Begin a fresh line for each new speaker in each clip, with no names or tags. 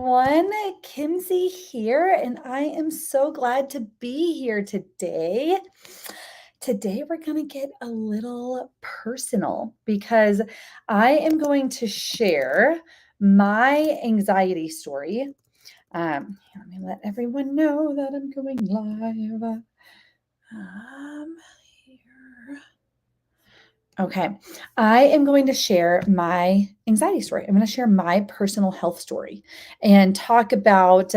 everyone. Kinsey here, and I am so glad to be here today. Today, we're going to get a little personal because I am going to share my anxiety story. Let me let everyone know that I'm going live. Here. Okay, I am going to share my anxiety story. I'm going to share my personal health story and talk about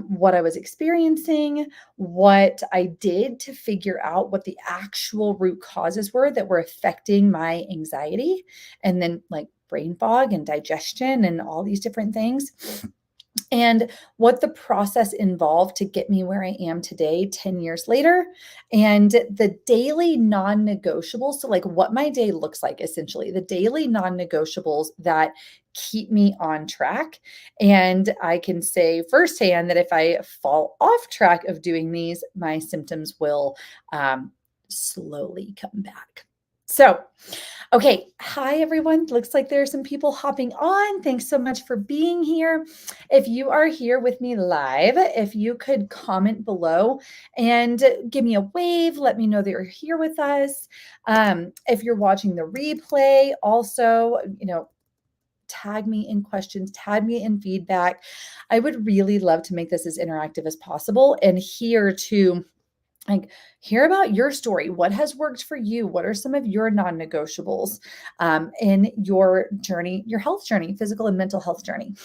what I was experiencing, what I did to figure out what the actual root causes were that were affecting my anxiety, and then like brain fog and digestion and all these different things. And what the process involved to get me where I am today, 10 years later, and the daily non negotiables. So, like what my day looks like, essentially, the daily non negotiables that keep me on track. And I can say firsthand that if I fall off track of doing these, my symptoms will slowly come back. So, okay. Hi, everyone. Looks like there are some people hopping on. Thanks so much for being here. If you are here with me live, if you could comment below and give me a wave, let me know that you're here with us. If you're watching the replay, also, tag me in questions, tag me in feedback. I would really love to make this as interactive as possible and here to hear about your story. What has worked for you? What are some of your non-negotiables in your journey, your health journey, physical and mental health journey?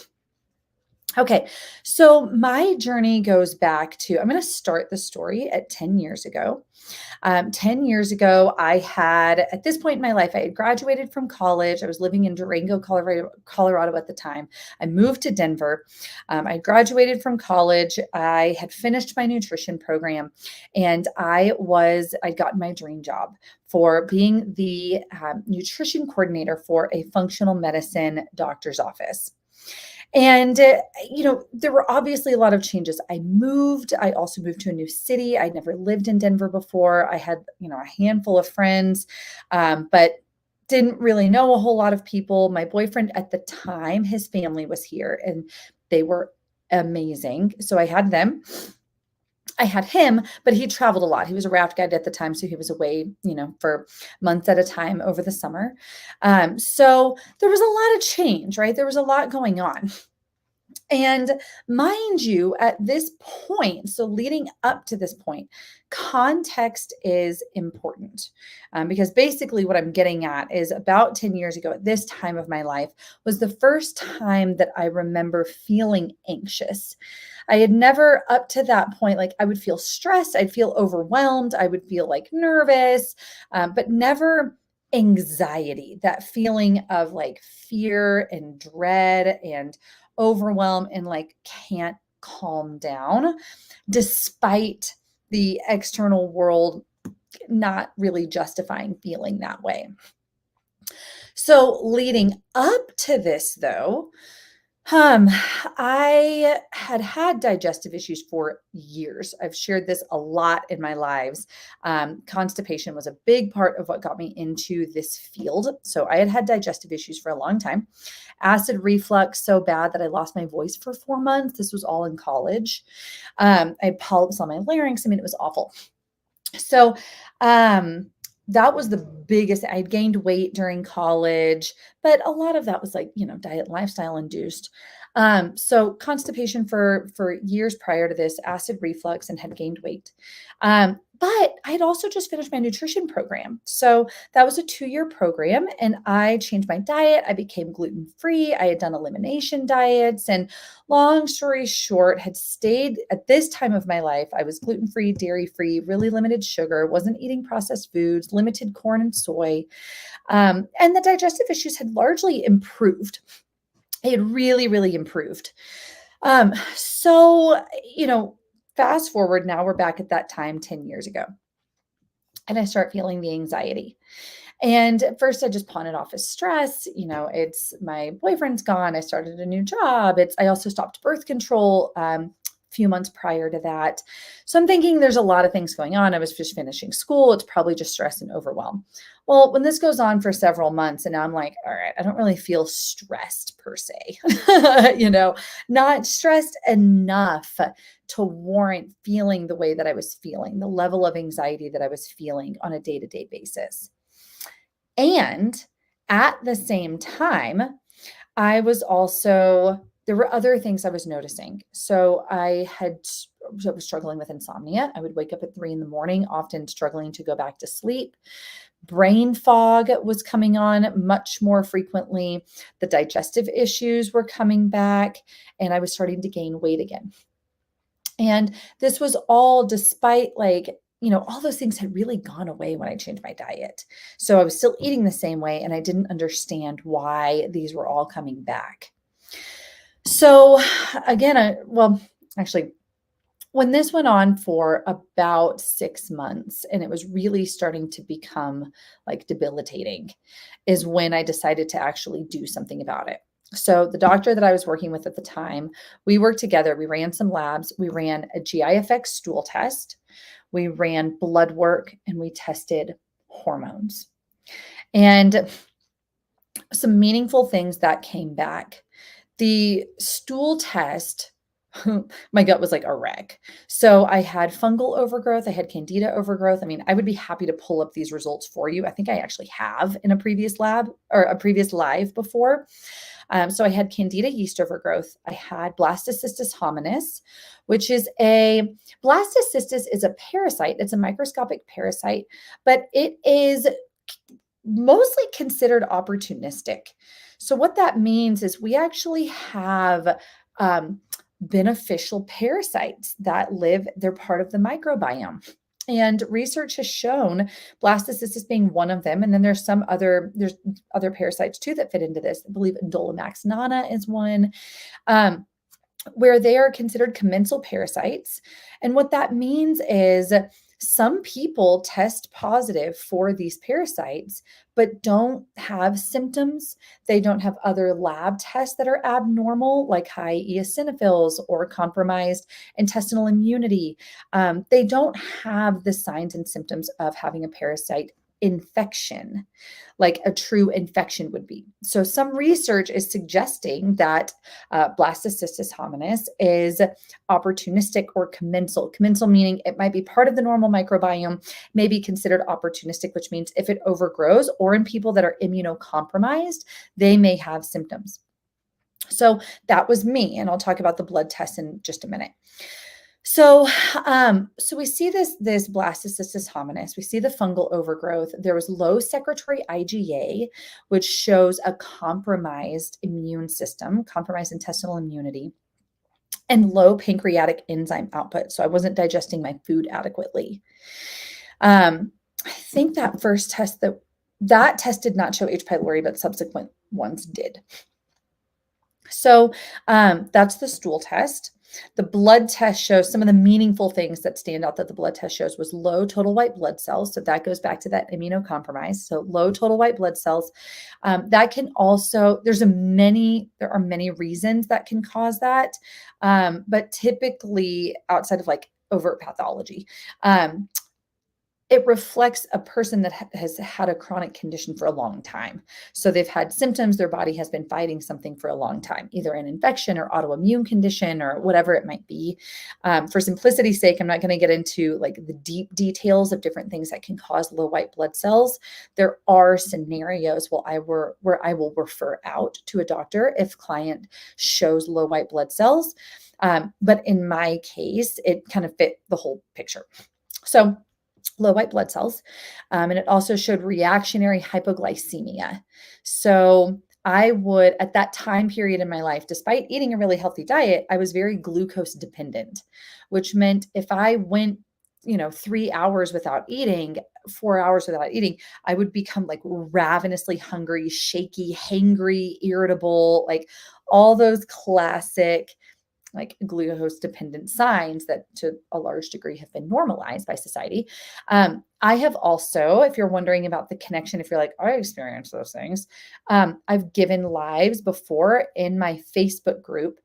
Okay, so my journey goes back to, I'm going to start the story at 10 years ago. 10 years ago, at this point in my life, I had graduated from college. I was living in Durango, Colorado at the time. I moved to Denver. I graduated from college. I had finished my nutrition program, and I'd gotten my dream job for being the nutrition coordinator for a functional medicine doctor's office. And, there were obviously a lot of changes. I also moved to a new city. I'd never lived in Denver before. I had, a handful of friends, but didn't really know a whole lot of people. My boyfriend at the time, his family was here and they were amazing. So I had them. I had him, but he traveled a lot. He was a raft guide at the time, so he was away, for months at a time over the summer. So there was a lot of change, right? There was a lot going on. And mind you, at this point, so leading up to this point, context is important because basically what I'm getting at is about 10 years ago, at this time of my life, was the first time that I remember feeling anxious. I had never up to that point, like I would feel stressed, I'd feel overwhelmed, I would feel like nervous, but never anxiety, that feeling of like fear and dread and overwhelm and like can't calm down despite the external world not really justifying feeling that way. So leading up to this though, I had digestive issues for years. I've shared this a lot in my lives. Constipation was a big part of what got me into this field. So I had digestive issues for a long time. Acid reflux so bad that I lost my voice for 4 months. This was all in college. I had polyps on my larynx. I mean, it was awful. So, that was the biggest. I'd gained weight during college, but a lot of that was like, diet and lifestyle induced. So constipation for years prior to this, acid reflux, and had gained weight. But I'd also just finished my nutrition program. So that was a 2-year program and I changed my diet. I became gluten-free. I had done elimination diets, and long story short, had stayed at this time of my life. I was gluten-free, dairy-free, really limited sugar, wasn't eating processed foods, limited corn and soy. And the digestive issues had largely improved. It had really, really improved. So, fast forward now, we're back at that time 10 years ago. And I start feeling the anxiety. And at first I just pawn it off as stress. It's my boyfriend's gone. I started a new job. I also stopped birth control few months prior to that. So I'm thinking there's a lot of things going on. I was just finishing school. It's probably just stress and overwhelm. Well, when this goes on for several months and now I'm like, all right, I don't really feel stressed per se, not stressed enough to warrant feeling the way that I was feeling, the level of anxiety that I was feeling on a day-to-day basis. And at the same time, there were other things I was noticing. So I was struggling with insomnia. I would wake up at 3 a.m, often struggling to go back to sleep. Brain fog was coming on much more frequently. The digestive issues were coming back, and I was starting to gain weight again. And this was all despite all those things had really gone away when I changed my diet. So I was still eating the same way, and I didn't understand why these were all coming back. So again, when this went on for about 6 months and it was really starting to become like debilitating is when I decided to actually do something about it. So the doctor that I was working with at the time, we worked together. We ran some labs. We ran a GIFX stool test. We ran blood work, and we tested hormones. And some meaningful things that came back. The stool test, my gut was like a wreck. So I had fungal overgrowth. I had candida overgrowth. I mean, I would be happy to pull up these results for you. I think I actually have in a previous lab or a previous live before. So I had candida yeast overgrowth. I had blastocystis hominis, which is blastocystis is a parasite. It's a microscopic parasite, but it is mostly considered opportunistic. So what that means is we actually have beneficial parasites that they're part of the microbiome. And research has shown blastocystis being one of them. And then there's other parasites too that fit into this. I believe Indolamax nana is one, where they are considered commensal parasites. And what that means is some people test positive for these parasites, but don't have symptoms. They don't have other lab tests that are abnormal, like high eosinophils or compromised intestinal immunity. They don't have the signs and symptoms of having a parasite infection, like a true infection would be. So some research is suggesting that blastocystis hominis is opportunistic or commensal. Commensal meaning it might be part of the normal microbiome, may be considered opportunistic, which means if it overgrows or in people that are immunocompromised, they may have symptoms. So that was me, and I'll talk about the blood test in just a minute. So we see this blastocystis hominis, we see the fungal overgrowth. There was low secretory IgA, which shows a compromised immune system, compromised intestinal immunity, and low pancreatic enzyme output. So I wasn't digesting my food adequately. I think that first test, that test did not show H. pylori, but subsequent ones did. So that's the stool test. The blood test shows some of the meaningful things that stand out that the blood test shows was low total white blood cells. So that goes back to that immunocompromise. So low total white blood cells. That can also, there are many reasons that can cause that. But typically outside of like overt pathology, it reflects a person that has had a chronic condition for a long time. So they've had symptoms, their body has been fighting something for a long time, either an infection or autoimmune condition or whatever it might be. For simplicity's sake, I'm not going to get into like the deep details of different things that can cause low white blood cells. There are scenarios where I will refer out to a doctor if client shows low white blood cells. But in my case, it kind of fit the whole picture. So low white blood cells. And it also showed reactionary hypoglycemia. So I would, at that time period in my life, despite eating a really healthy diet, I was very glucose dependent, which meant if I went 3 hours without eating, 4 hours without eating, I would become like ravenously hungry, shaky, hangry, irritable, like all those classic like glucose dependent signs that to a large degree have been normalized by society. I have also, if you're wondering about the connection, if you're like, I experienced those things, I've given lives before in my Facebook group.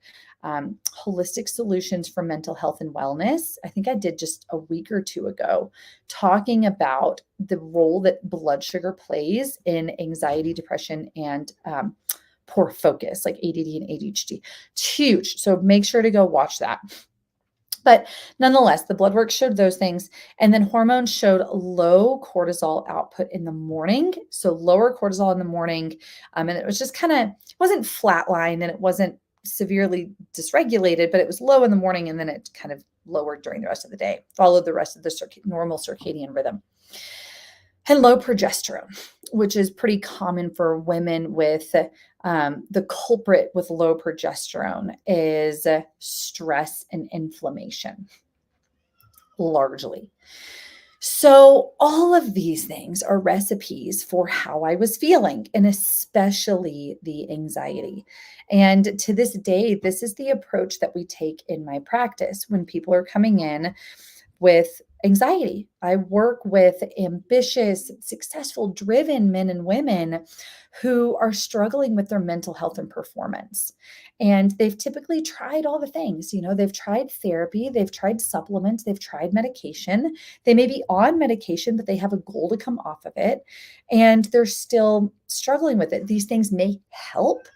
Holistic Solutions for Mental Health and Wellness. I think I did just a week or two ago, talking about the role that blood sugar plays in anxiety, depression, and poor focus, like ADD and ADHD. It's huge. So make sure to go watch that. But nonetheless, the blood work showed those things. And then hormones showed low cortisol output in the morning. So lower cortisol in the morning. And it was just kind of, it wasn't flatline and it wasn't severely dysregulated, but it was low in the morning. And then it kind of lowered during the rest of the day, followed the rest of the normal circadian rhythm. And low progesterone, which is pretty common for women with the culprit with low progesterone is stress and inflammation, largely. So all of these things are recipes for how I was feeling, and especially the anxiety. And to this day, this is the approach that we take in my practice when people are coming in with anxiety. I work with ambitious, successful, driven men and women who are struggling with their mental health and performance. And they've typically tried all the things. They've tried therapy, they've tried supplements, they've tried medication. They may be on medication, but they have a goal to come off of it. And they're still struggling with it. These things may help,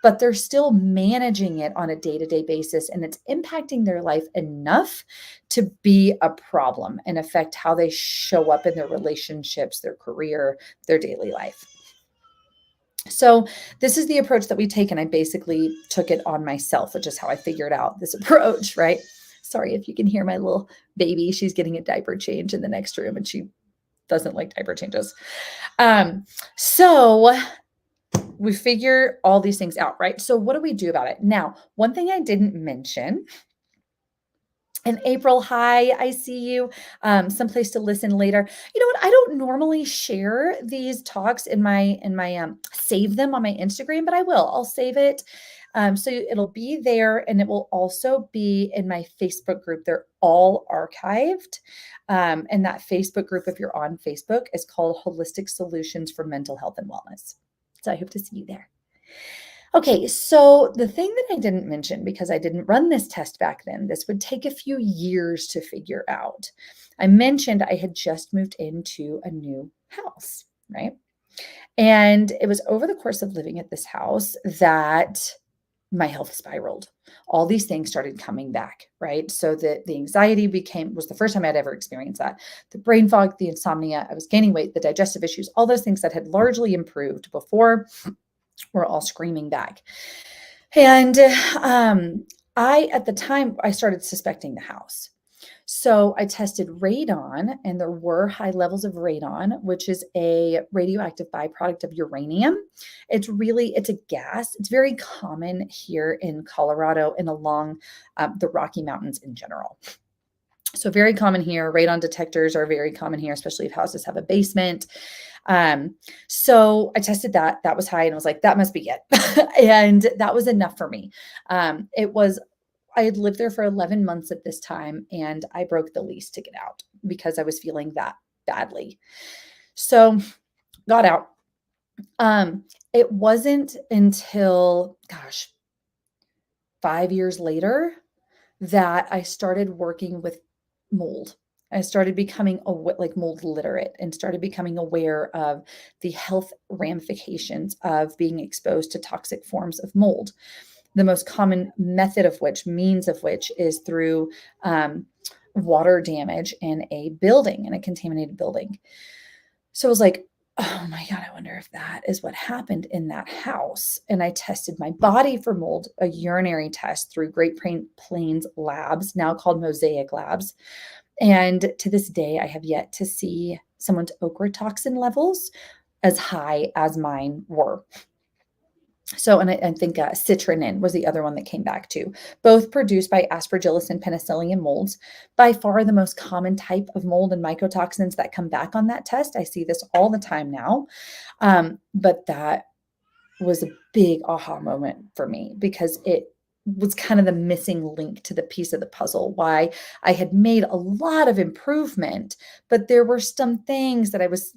but they're still managing it on a day-to-day basis, and it's impacting their life enough to be a problem and affect how they show up in their relationships, their career, their daily life. So this is the approach that we take, and I basically took it on myself, which is how I figured out this approach, right? Sorry if you can hear my little baby. She's getting a diaper change in the next room, and she doesn't like diaper changes. So we figure all these things out, right? So what do we do about it? Now, one thing I didn't mention, and April, hi, I see you. Someplace to listen later. You know what? I don't normally share these talks in my save them on my Instagram, but I will. I'll save it. So it'll be there, and it will also be in my Facebook group. They're all archived. And that Facebook group, if you're on Facebook, is called Holistic Solutions for Mental Health and Wellness. So I hope to see you there. Okay, so the thing that I didn't mention, because I didn't run this test back then, this would take a few years to figure out. I mentioned I had just moved into a new house, right? And it was over the course of living at this house that my health spiraled. All these things started coming back, right? So the anxiety was the first time I'd ever experienced that. The brain fog, the insomnia, I was gaining weight, the digestive issues, all those things that had largely improved before were all screaming back. And at the time, I started suspecting the house. So I tested radon, and there were high levels of radon, which is a radioactive byproduct of uranium. It's a gas. It's very common here in Colorado and along the Rocky Mountains in general. So very common here. Radon detectors are very common here, especially if houses have a basement. So I tested that. That was high, and I was like, that must be it. And that was enough for me. I had lived there for 11 months at this time, and I broke the lease to get out because I was feeling that badly. So got out. It wasn't until, 5 years later that I started working with mold. I started becoming mold literate and started becoming aware of the health ramifications of being exposed to toxic forms of mold. The most common means of which is through water damage in a contaminated building. So I was like, oh my God, I wonder if that is what happened in that house. And I tested my body for mold, a urinary test through Great Plains Labs, now called Mosaic Labs. And to this day, I have yet to see someone's ochratoxin levels as high as mine were. So, and I think citrinin was the other one that came back too, both produced by Aspergillus and Penicillium molds. By far the most common type of mold and mycotoxins that come back on that test. I see this all the time now. But that was a big aha moment for me because it was kind of the missing link to the piece of the puzzle. Why I had made a lot of improvement, but there were some things that I was,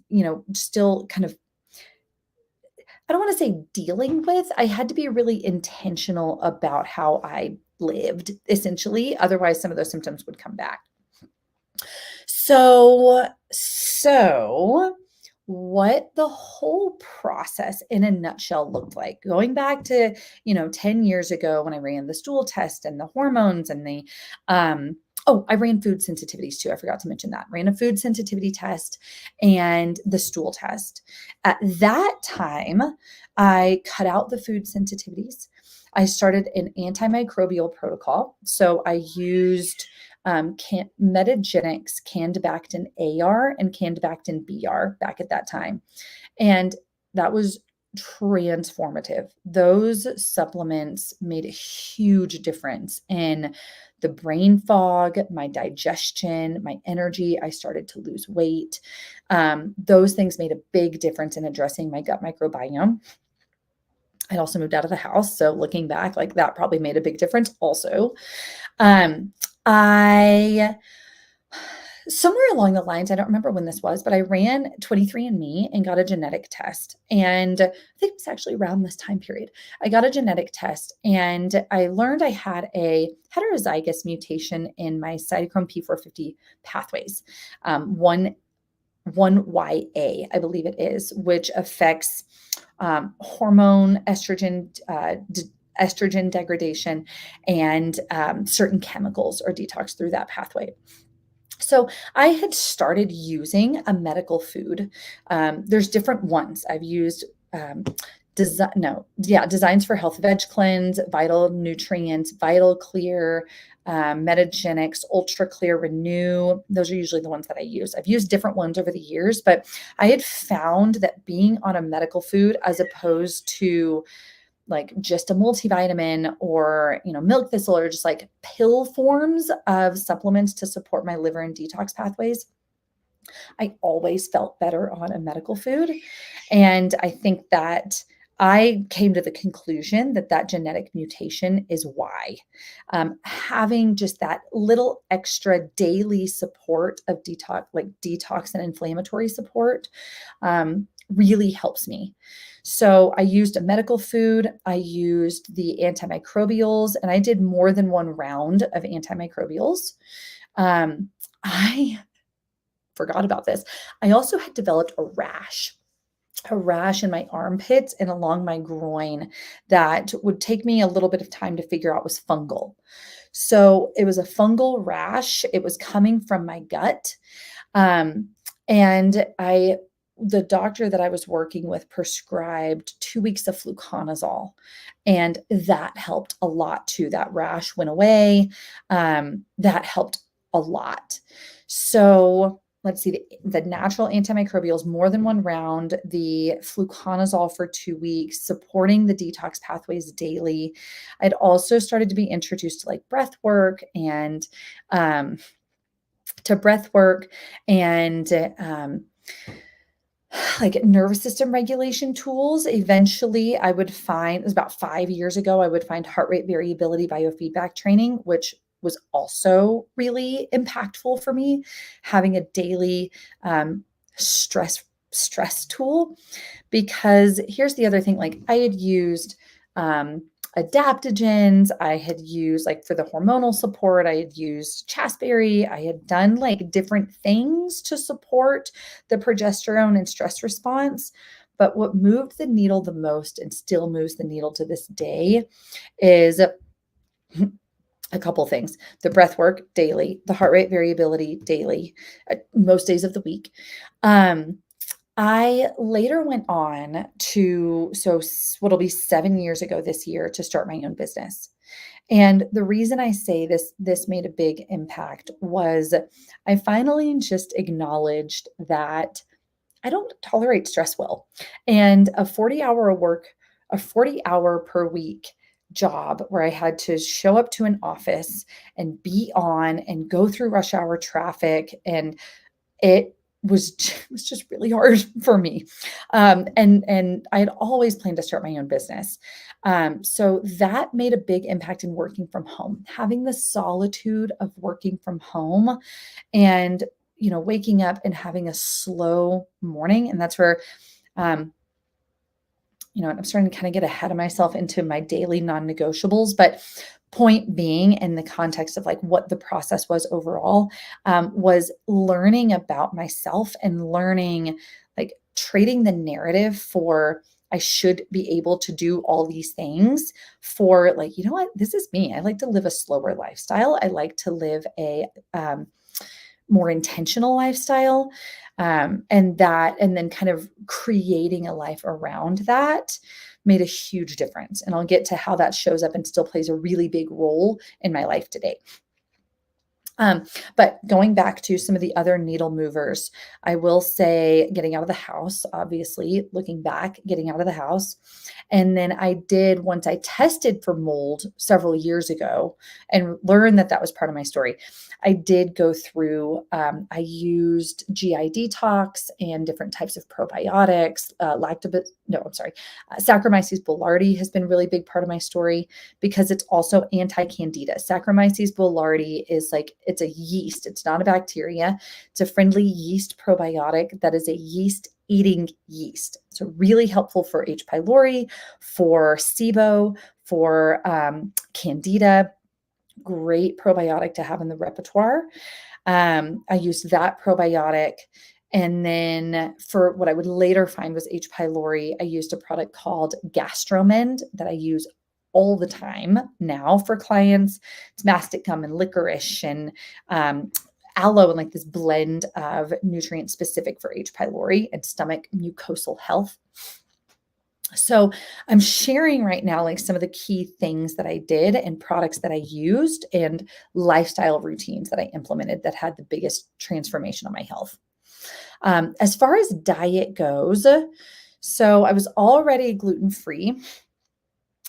still kind of, I don't want to say dealing with. I had to be really intentional about how I lived, essentially. Otherwise, some of those symptoms would come back. So what the whole process in a nutshell looked like, going back to, 10 years ago when I ran the stool test and the hormones and I ran food sensitivities too. I forgot to mention that. Ran a food sensitivity test and the stool test. At that time, I cut out the food sensitivities. I started an antimicrobial protocol. So I used Metagenics, Candibactin AR, and Candibactin BR back at that time. And that was transformative. Those supplements made a huge difference in the brain fog, my digestion, my energy. I started to lose weight. Those things made a big difference in addressing my gut microbiome. I'd also moved out of the house. So looking back, like that probably made a big difference also. I somewhere along the lines, I don't remember when this was, but I ran 23andMe and got a genetic test. And I think it was actually around this time period. I got a genetic test and I learned I had a heterozygous mutation in my cytochrome P450 pathways, 1YA, I believe it is, which affects hormone estrogen degradation and certain chemicals or detox through that pathway. So I had started using a medical food. There's different ones. I've used Designs for Health Veg Cleanse, Vital Nutrients, Vital Clear, Metagenics, Ultra Clear Renew. Those are usually the ones that I use. I've used different ones over the years, but I had found that being on a medical food as opposed to like just a multivitamin or, milk thistle or just like pill forms of supplements to support my liver and detox pathways, I always felt better on a medical food. And I think that I came to the conclusion that that genetic mutation is why. Having just that little extra daily support of detox and inflammatory support, really helps me. So I used a medical food, I used the antimicrobials, and I did more than one round of antimicrobials. I forgot about this. I also had developed a rash in my armpits and along my groin that would take me a little bit of time to figure out was fungal. So it was a fungal rash. It was coming from my gut. And the doctor that I was working with prescribed 2 weeks of fluconazole, and that helped a lot too. That rash went away. That helped a lot. So let's see, the natural antimicrobials, more than one round, the fluconazole for 2 weeks, supporting the detox pathways daily. I'd also started to be introduced to like breath work and like nervous system regulation tools. Eventually I would find, it was about 5 years ago, I would find heart rate variability biofeedback training, which was also really impactful for me, having a daily stress tool. Because here's the other thing, like I had used adaptogens, I had used like for the hormonal support, I had used chasteberry, I had done like different things to support the progesterone and stress response. But what moved the needle the most and still moves the needle to this day is a couple things: the breath work daily, the heart rate variability daily, most days of the week. I later went on to, what'll be 7 years ago this year, to start my own business. And the reason I say this made a big impact was I finally just acknowledged that I don't tolerate stress well. And a 40-hour per week job where I had to show up to an office and be on and go through rush hour traffic, and it was just really hard for me. And I had always planned to start my own business. So that made a big impact in working from home, having the solitude of working from home and, waking up and having a slow morning. And that's where, I'm starting to kind of get ahead of myself into my daily non-negotiables, but point being, in the context of like what the process was overall, was learning about myself and learning, like, trading the narrative for I should be able to do all these things for, like, you know what, this is me. I like to live a slower lifestyle. I like to live a more intentional lifestyle. And then kind of creating a life around that made a huge difference. And I'll get to how that shows up and still plays a really big role in my life today. But going back to some of the other needle movers, I will say getting out of the house, obviously, looking back, getting out of the house. And then I did, once I tested for mold several years ago and learned that that was part of my story, I did go through, I used GI detox and different types of probiotics. Saccharomyces boulardii has been a really big part of my story because it's also anti-candida. Saccharomyces boulardii is like, it's a yeast. It's not a bacteria. It's a friendly yeast probiotic that is a yeast eating yeast. So really helpful for H. pylori, for SIBO, for candida. Great probiotic to have in the repertoire. I used that probiotic. And then for what I would later find was H. pylori, I used a product called Gastromend that I use all the time now for clients. It's mastic gum and licorice and aloe, and like this blend of nutrients specific for H. pylori and stomach mucosal health. So I'm sharing right now like some of the key things that I did and products that I used and lifestyle routines that I implemented that had the biggest transformation on my health. As far as diet goes, so I was already gluten-free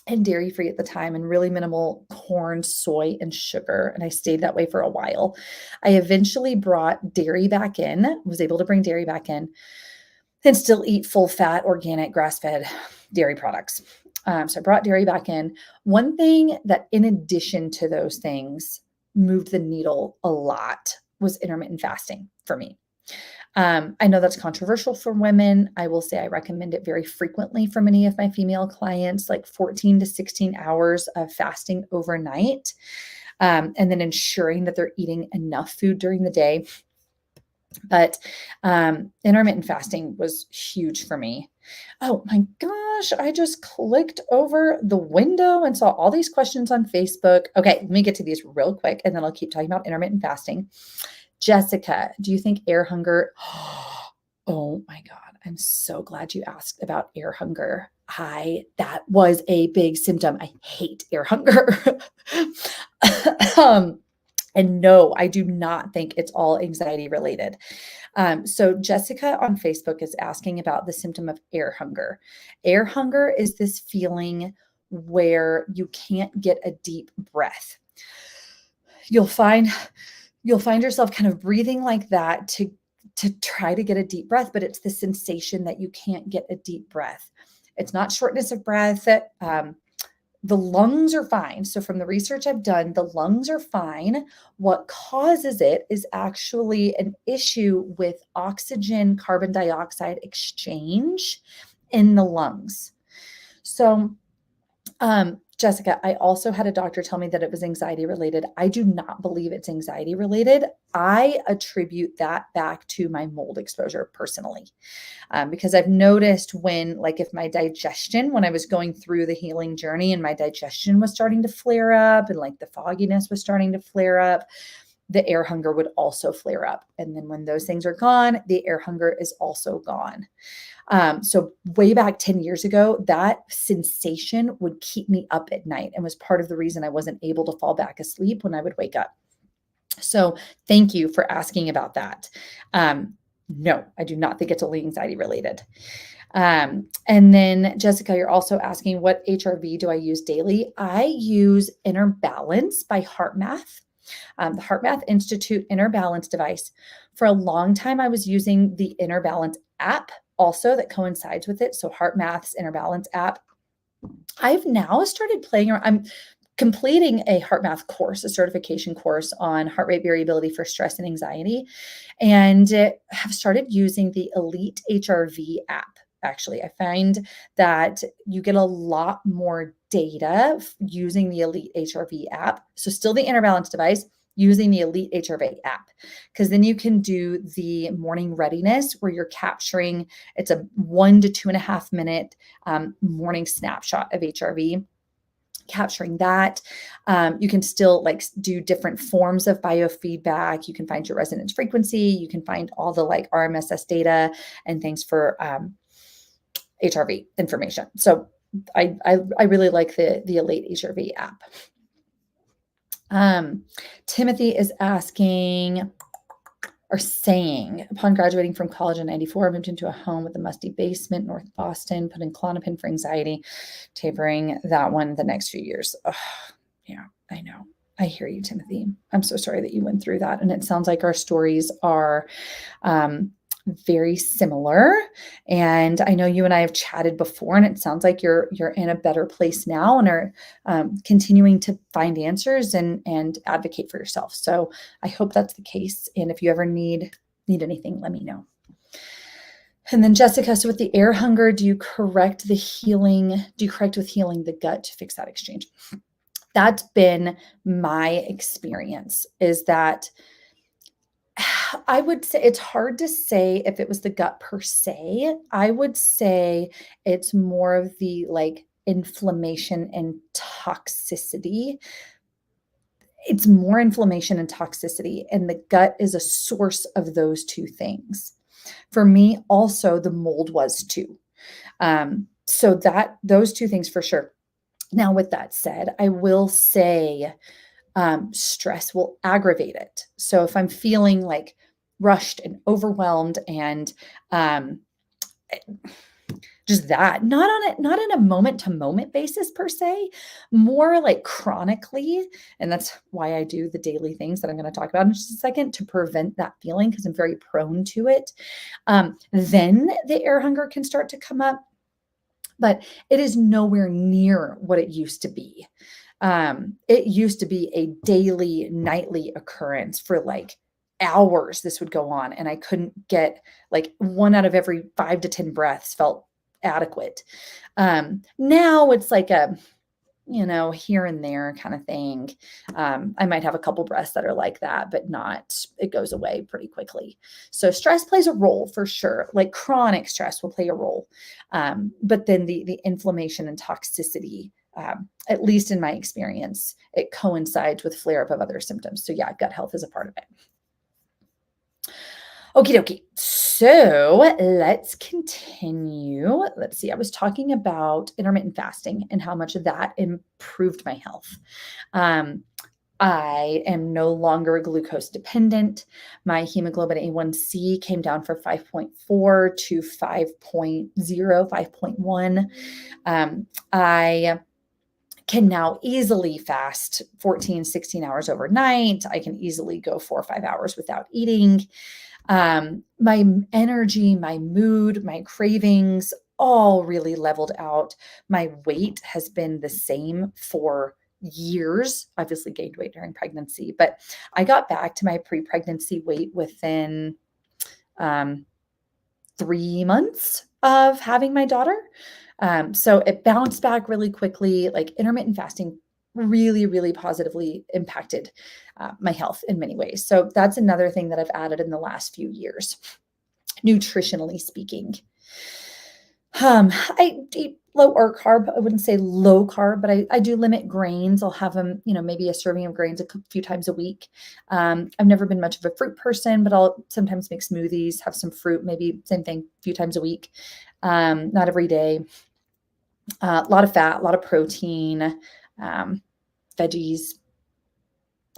and dairy-free at the time, and really minimal corn, soy, and sugar. And I stayed that way for a while. I eventually brought dairy back in, was able to bring dairy back in, and still eat full fat, organic, grass-fed dairy products. So I brought dairy back in. One thing that, in addition to those things, moved the needle a lot was intermittent fasting for me. I know that's controversial for women. I will say I recommend it very frequently for many of my female clients, like 14 to 16 hours of fasting overnight, and then ensuring that they're eating enough food during the day. But intermittent fasting was huge for me. Oh my gosh, I just clicked over the window and saw all these questions on Facebook. Okay, let me get to these real quick, and then I'll keep talking about intermittent fasting. Jessica, do you think air hunger? Oh my God, I'm so glad you asked about air hunger. That was a big symptom. I hate air hunger. And no, I do not think it's all anxiety related. So Jessica on Facebook is asking about the symptom of air hunger. Air hunger is this feeling where you can't get a deep breath. You'll find yourself kind of breathing like that to try to get a deep breath, but it's the sensation that you can't get a deep breath. It's not shortness of breath. The lungs are fine. So from the research I've done, the lungs are fine. What causes it is actually an issue with oxygen, carbon dioxide exchange in the lungs. So, Jessica, I also had a doctor tell me that it was anxiety related. I do not believe it's anxiety related. I attribute that back to my mold exposure personally. Because I've noticed if my digestion, when I was going through the healing journey and my digestion was starting to flare up and like the fogginess was starting to flare up, the air hunger would also flare up. And then when those things are gone, the air hunger is also gone. So way back 10 years ago, that sensation would keep me up at night and was part of the reason I wasn't able to fall back asleep when I would wake up. So thank you for asking about that. No, I do not think it's only anxiety related. And then Jessica, you're also asking, what HRV do I use daily? I use Inner Balance by HeartMath. The HeartMath Institute Inner Balance device. For a long time, I was using the Inner Balance app also that coincides with it. So HeartMath's Inner Balance app. I've now started playing around. I'm completing a HeartMath course, a certification course on heart rate variability for stress and anxiety, and have started using the Elite HRV app. actually. I find that you get a lot more data using the Elite HRV app. So still the Inner Balance device, using the Elite HRV app, because then you can do the morning readiness where you're capturing, it's a 1 to 2.5 minute morning snapshot of HRV, capturing that. You can still like do different forms of biofeedback. You can find your resonance frequency. You can find all the like RMSS data and things for HRV information. So I really like the Elite HRV app. Timothy is asking or saying, upon graduating from college in 94, I moved into a home with a musty basement, North Boston, put in Klonopin for anxiety, tapering that one the next few years. Oh, yeah, I know. I hear you, Timothy. I'm so sorry that you went through that. And it sounds like our stories are very similar. And I know you and I have chatted before, and it sounds like you're in a better place now and are continuing to find answers and advocate for yourself. So I hope that's the case. And if you ever need anything, let me know. And then Jessica, so with the air hunger, do you correct with healing the gut to fix that exchange? That's been my experience, is that I would say it's hard to say if it was the gut per se. I would say it's more of the like inflammation and toxicity. It's more inflammation and toxicity, and the gut is a source of those two things. For me, also, the mold was too. So that those two things for sure. Now, with that said, I will say stress will aggravate it. So if I'm feeling like rushed and overwhelmed and just that, not in a moment to moment basis per se, more like chronically. And that's why I do the daily things that I'm going to talk about in just a second to prevent that feeling, because I'm very prone to it. Then the air hunger can start to come up, but it is nowhere near what it used to be. It used to be a daily, nightly occurrence for like hours. This would go on, and I couldn't get like 1 out of every 5 to 10 breaths felt adequate. Now it's like a, here and there kind of thing. I might have a couple breaths that are like that, but it goes away pretty quickly. So stress plays a role for sure. Like chronic stress will play a role. But then the inflammation and toxicity, at least in my experience, it coincides with flare-up of other symptoms. So yeah, gut health is a part of it. Okie dokie. So let's continue. Let's see. I was talking about intermittent fasting and how much of that improved my health. I am no longer glucose dependent. My hemoglobin A1C came down from 5.4 to 5.0, 5.1. I can now easily fast 14, 16 hours overnight. I can easily go 4 or 5 hours without eating. My energy, my mood, my cravings all really leveled out. My weight has been the same for years. Obviously gained weight during pregnancy, but I got back to my pre-pregnancy weight within 3 months of having my daughter. So it bounced back really quickly. Like intermittent fasting really, really positively impacted my health in many ways. So that's another thing that I've added in the last few years, nutritionally speaking. I eat low or carb. I wouldn't say low carb, but I do limit grains. I'll have them, maybe a serving of grains a few times a week. I've never been much of a fruit person, but I'll sometimes make smoothies, have some fruit, maybe same thing, a few times a week. Not every day. A lot of fat, a lot of protein, veggies.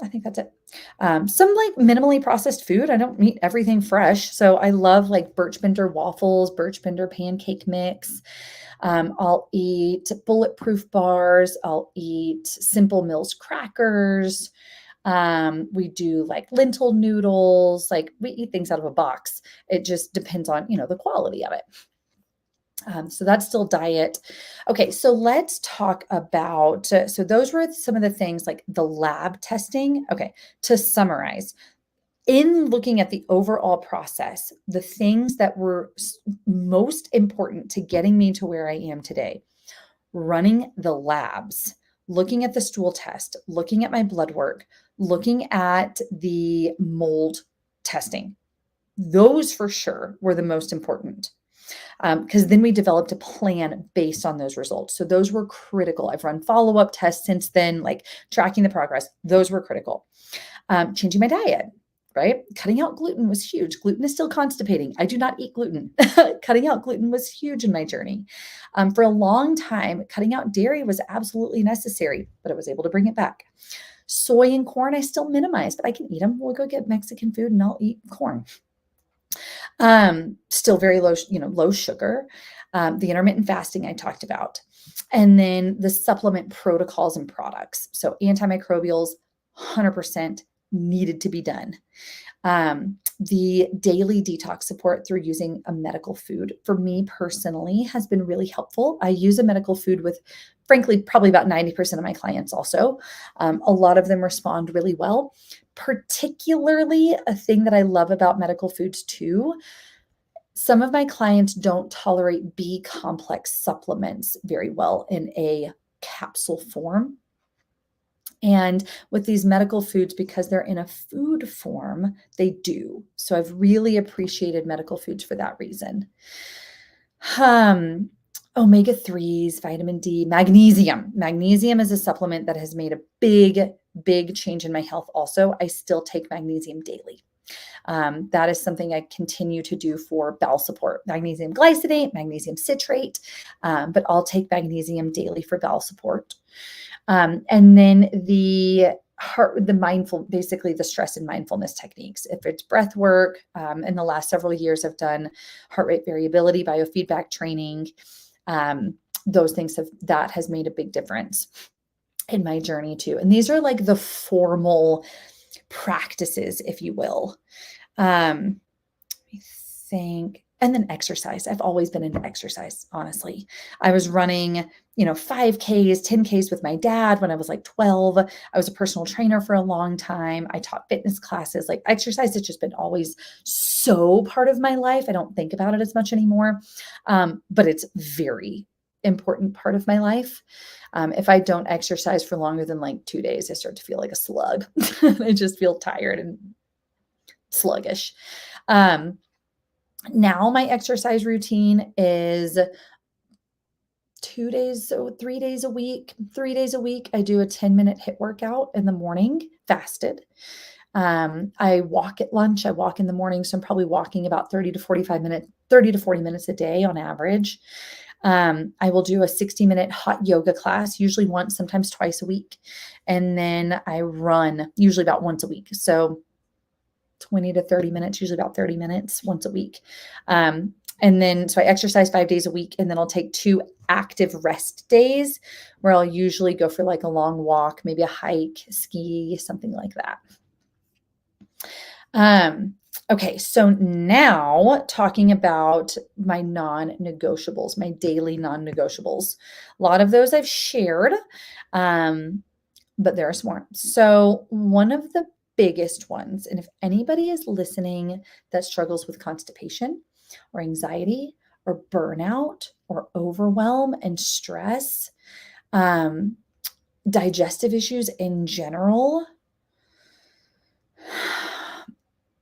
I think that's it. Some like minimally processed food. I don't eat everything fresh. So I love like Birch Bender waffles, Birch Bender pancake mix. I'll eat bulletproof bars. I'll eat Simple Mills crackers. We do like lentil noodles. Like we eat things out of a box. It just depends on, the quality of it. So that's still diet. Okay, so let's talk about, so those were some of the things like the lab testing. Okay, to summarize, In looking at the overall process, the things that were most important to getting me to where I am today, running the labs, looking at the stool test, looking at my blood work, looking at the mold testing, those for sure were the most important. Because then we developed a plan based on those results. So those were critical. I've run follow-up tests since then, like tracking the progress. Those were critical. Changing my diet, right? Cutting out gluten was huge. Gluten is still constipating. I do not eat gluten. Cutting out gluten was huge in my journey. For a long time, cutting out dairy was absolutely necessary, but I was able to bring it back. Soy and corn, I still minimize, but I can eat them. We'll go get Mexican food and I'll eat corn. Still very low, low sugar. The intermittent fasting I talked about. And then the supplement protocols and products. So antimicrobials, 100% needed to be done. The daily detox support through using a medical food for me personally has been really helpful. I use a medical food with, frankly, probably about 90% of my clients also. A lot of them respond really well. Particularly, a thing that I love about medical foods too, some of my clients don't tolerate B complex supplements very well in a capsule form. And with these medical foods, because they're in a food form, they do. So I've really appreciated medical foods for that reason. Omega-3s, vitamin D, magnesium. Magnesium is a supplement that has made a big change in my health also. I still take magnesium daily. That is something I continue to do for bowel support. Magnesium glycinate, magnesium citrate, but I'll take magnesium daily for bowel support. And then the basically the stress and mindfulness techniques. If it's breath work, in the last several years, I've done heart rate variability, biofeedback training. Those things that has made a big difference in my journey too. And these are like the formal practices, if you will. I think, and then exercise. I've always been into exercise, honestly. I was running, 5Ks, 10Ks with my dad when I was like 12. I was a personal trainer for a long time. I taught fitness classes. Like exercise has just been always so part of my life. I don't think about it as much anymore. But it's very important part of my life. If I don't exercise for longer than like 2 days, I start to feel like a slug. I just feel tired and sluggish. Now my exercise routine is 3 days a week. 3 days a week, I do a 10-minute HIIT workout in the morning, fasted. I walk at lunch. I walk in the morning. So I'm probably walking about 30 to 40 minutes a day on average. I will do a 60-minute hot yoga class, usually once, sometimes twice a week. And then I run usually about once a week. So 20 to 30 minutes, usually about 30 minutes once a week. And then, so I exercise 5 days a week, and then I'll take 2 active rest days where I'll usually go for like a long walk, maybe a hike, ski, something like that. Okay, so now talking about my non-negotiables, my daily non-negotiables. A lot of those I've shared, but there are some more. So one of the biggest ones, and if anybody is listening that struggles with constipation or anxiety or burnout or overwhelm and stress, digestive issues in general,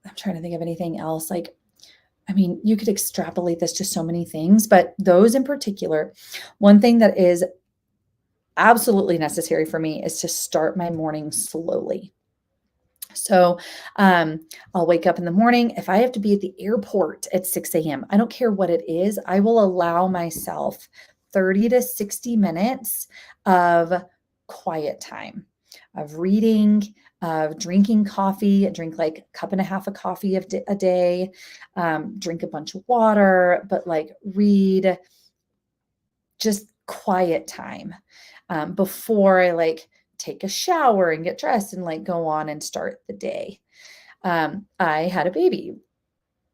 I'm trying to think of anything else. You could extrapolate this to so many things, but those in particular, one thing that is absolutely necessary for me is to start my morning slowly. So I'll wake up in the morning. If I have to be at the airport at 6 a.m., I don't care what it is. I will allow myself 30 to 60 minutes of quiet time, of reading, of drinking coffee. I drink like a cup and a half of coffee a day, drink a bunch of water, but like read, just quiet time before I take a shower and get dressed and go on and start the day. I had a baby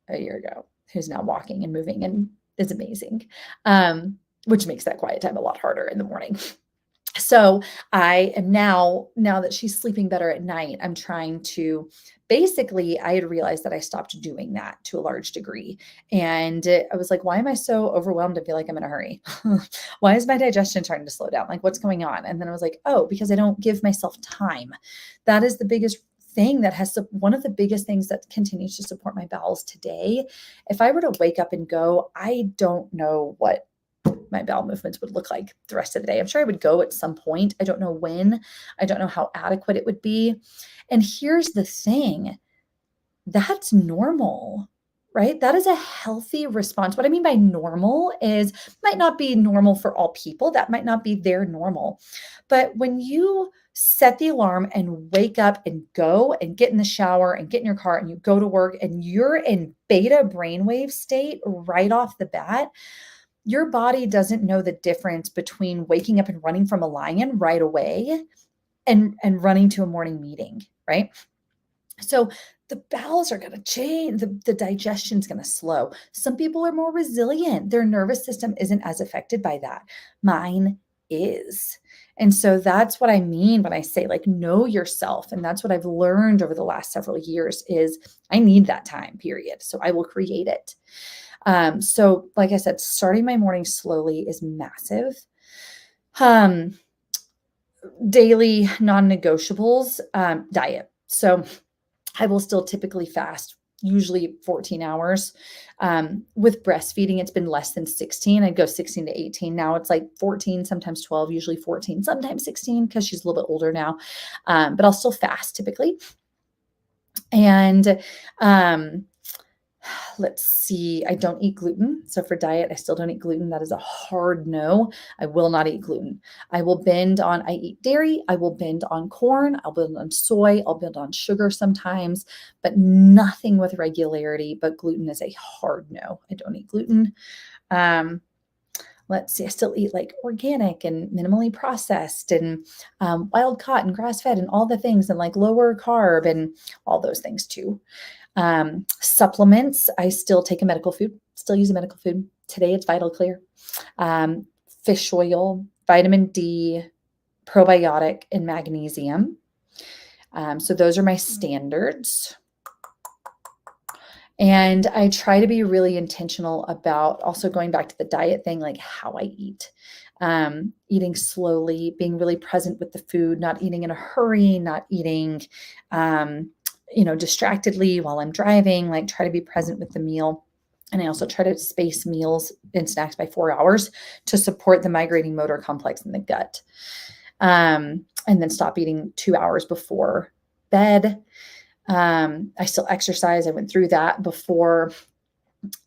a year ago who's now walking and moving and is amazing, which makes that quiet time a lot harder in the morning. So I am now that she's sleeping better at night, I'm trying to basically, I had realized that I stopped doing that to a large degree. And I was like, why am I so overwhelmed? I feel like I'm in a hurry. Why is my digestion starting to slow down? Like, what's going on? And then I was like, oh, because I don't give myself time. That is the biggest thing that has one of the biggest things that continues to support my bowels today. If I were to wake up and go, I don't know what my bowel movements would look like the rest of the day. I'm sure I would go at some point. I don't know when. I don't know how adequate it would be. And here's the thing, that's normal, right? That is a healthy response. What I mean by normal is might not be normal for all people. That might not be their normal. But when you set the alarm and wake up and go and get in the shower and get in your car and you go to work and you're in beta brainwave state right off the bat, your body doesn't know the difference between waking up and running from a lion right away and running to a morning meeting, right? So the bowels are going to change, the digestion's going to slow. Some people are more resilient. Their nervous system isn't as affected by that. Mine is. And so that's what I mean when I say like know yourself. And that's what I've learned over the last several years is I need that time period. So I will create it. So like I said, starting my morning slowly is massive. Daily non-negotiables, diet. So I will still typically fast, usually 14 hours. With breastfeeding, it's been less than 16. I'd go 16 to 18. Now it's like 14, sometimes 12, usually 14, sometimes 16 because she's a little bit older now. But I'll still fast typically. And let's see, I don't eat gluten. So for diet, I still don't eat gluten. That is a hard no. I will not eat gluten. I eat dairy. I will bend on corn. I'll bend on soy. I'll bend on sugar sometimes, but nothing with regularity. But gluten is a hard no. I don't eat gluten. Let's see, I still eat like organic and minimally processed and wild caught and grass fed and all the things and like lower carb and all those things too. Supplements, I still take a medical food, still use a medical food. Today it's Vital Clear, fish oil, vitamin D, probiotic, and magnesium. So those are my standards. And I try to be really intentional about also going back to the diet thing, like how I eat, eating slowly, being really present with the food, not eating in a hurry, not eating, distractedly while I'm driving, like try to be present with the meal. And I also try to space meals and snacks by 4 hours to support the migrating motor complex in the gut. And then stop eating 2 hours before bed. I still exercise. I went through that before.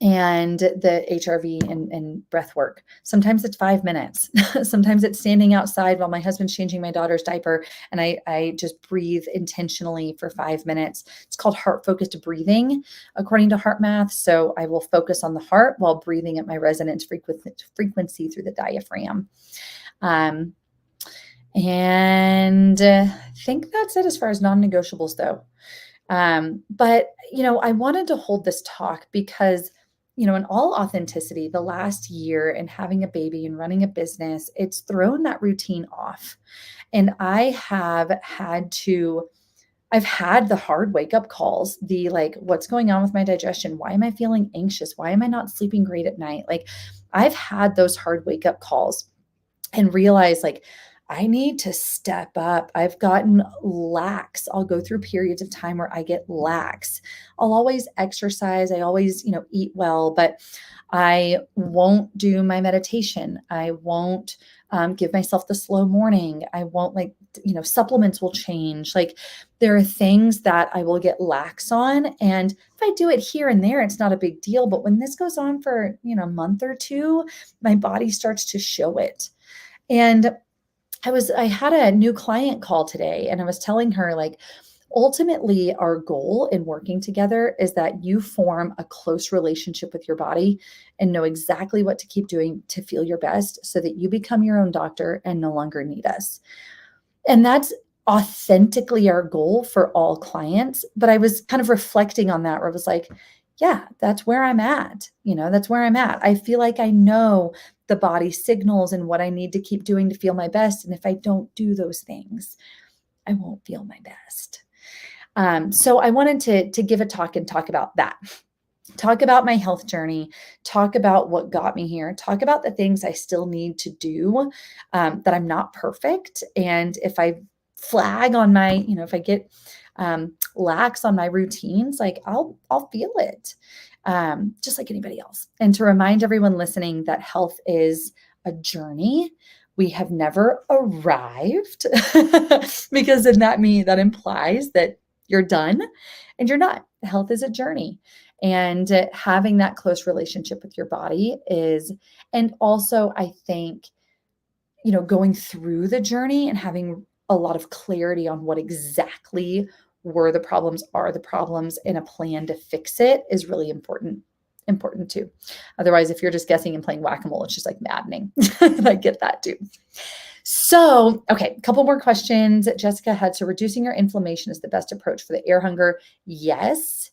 And the HRV and breath work. Sometimes it's 5 minutes. Sometimes it's standing outside while my husband's changing my daughter's diaper. And I just breathe intentionally for 5 minutes. It's called heart-focused breathing, according to Heart Math. So I will focus on the heart while breathing at my resonance frequency through the diaphragm. And I think that's it as far as non-negotiables though. But I wanted to hold this talk because, in all authenticity, the last year and having a baby and running a business, it's thrown that routine off. And I've had the hard wake up calls, the like, what's going on with my digestion? Why am I feeling anxious? Why am I not sleeping great at night? Like I've had those hard wake up calls and realized like, I need to step up. I've gotten lax. I'll go through periods of time where I get lax. I'll always exercise. I always, eat well, but I won't do my meditation. I won't give myself the slow morning. I won't supplements will change. Like there are things that I will get lax on. And if I do it here and there, it's not a big deal. But when this goes on for, a month or two, my body starts to show it. And I had a new client call today and I was telling her like, ultimately our goal in working together is that you form a close relationship with your body and know exactly what to keep doing to feel your best so that you become your own doctor and no longer need us. And that's authentically our goal for all clients. But I was kind of reflecting on that where I was like, yeah, that's where I'm at. That's where I'm at. I feel like I know the body signals and what I need to keep doing to feel my best. And if I don't do those things, I won't feel my best. So I wanted to give a talk and talk about that. Talk about my health journey, talk about what got me here, talk about the things I still need to do, that I'm not perfect. And if I flag on my, if I get lax on my routines, like I'll feel it, just like anybody else. And to remind everyone listening that health is a journey. We have never arrived because then that implies that you're done, and you're not. Health is a journey. And having that close relationship with your body is, and also I think, going through the journey and having a lot of clarity on what exactly are the problems, and a plan to fix it is really important too. Otherwise, if you're just guessing and playing whack-a-mole, it's just like maddening. I get that too. So, okay, a couple more questions Jessica had. So reducing your inflammation is the best approach for the air hunger. Yes.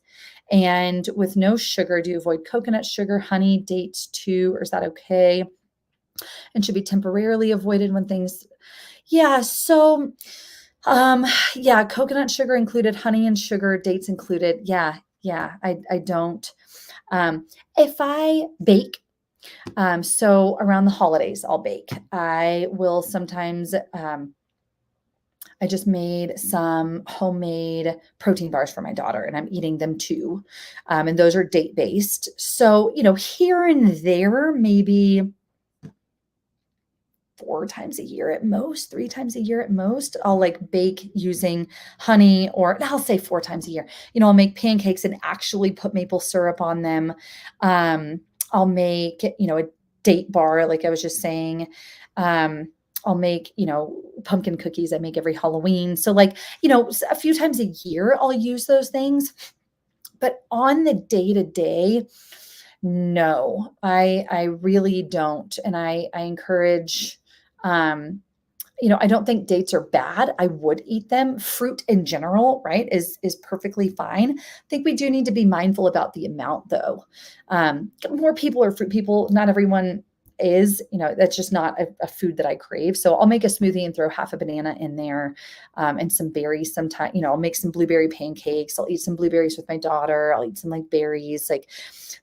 And with no sugar, do you avoid coconut sugar, honey, dates too, or is that okay? And should be temporarily avoided when things, yeah. So, coconut sugar included, honey and sugar, dates included. Yeah. I don't, if I bake, so around the holidays, I'll bake. I will sometimes, I just made some homemade protein bars for my daughter, and I'm eating them too. And those are date based. So, here and there, maybe 4 times a year at most, 3 times a year at most, I'll like bake using honey, or I'll say 4 times a year. I'll make pancakes and actually put maple syrup on them. I'll make, a date bar, like I was just saying. I'll make, pumpkin cookies I make every Halloween. So like, a few times a year I'll use those things. But on the day to day, no, I really don't. And I encourage, I don't think dates are bad. I would eat them. Fruit in general, right, is perfectly fine. I think we do need to be mindful about the amount though. More people are fruit people. Not everyone is, that's just not a food that I crave. So I'll make a smoothie and throw half a banana in there, and some berries sometime. I'll make some blueberry pancakes. I'll eat some blueberries with my daughter. I'll eat some like berries,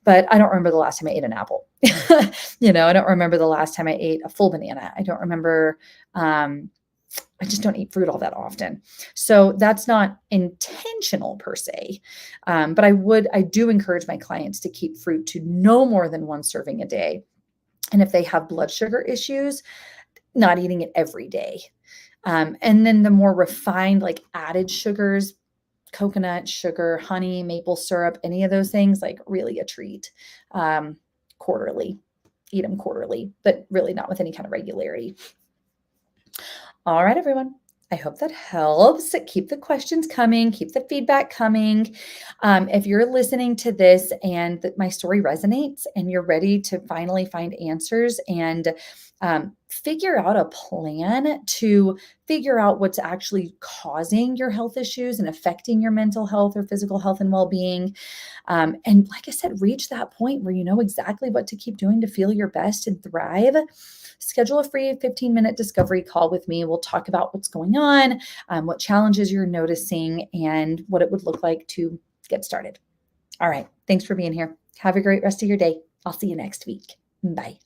but I don't remember the last time I ate an apple. I don't remember the last time I ate a full banana. I don't remember, I just don't eat fruit all that often. So that's not intentional per se. But I do encourage my clients to keep fruit to no more than 1 serving a day. And if they have blood sugar issues, not eating it every day. And then the more refined, like added sugars, coconut sugar, honey, maple syrup, any of those things, like really a treat. Quarterly, eat them quarterly, but really not with any kind of regularity. All right, everyone. I hope that helps. Keep the questions coming. Keep the feedback coming. If you're listening to this and my story resonates and you're ready to finally find answers and figure out a plan to figure out what's actually causing your health issues and affecting your mental health or physical health and well-being. And like I said, reach that point where you know exactly what to keep doing to feel your best and thrive. Schedule a free 15-minute discovery call with me. We'll talk about what's going on, what challenges you're noticing, and what it would look like to get started. All right. Thanks for being here. Have a great rest of your day. I'll see you next week. Bye.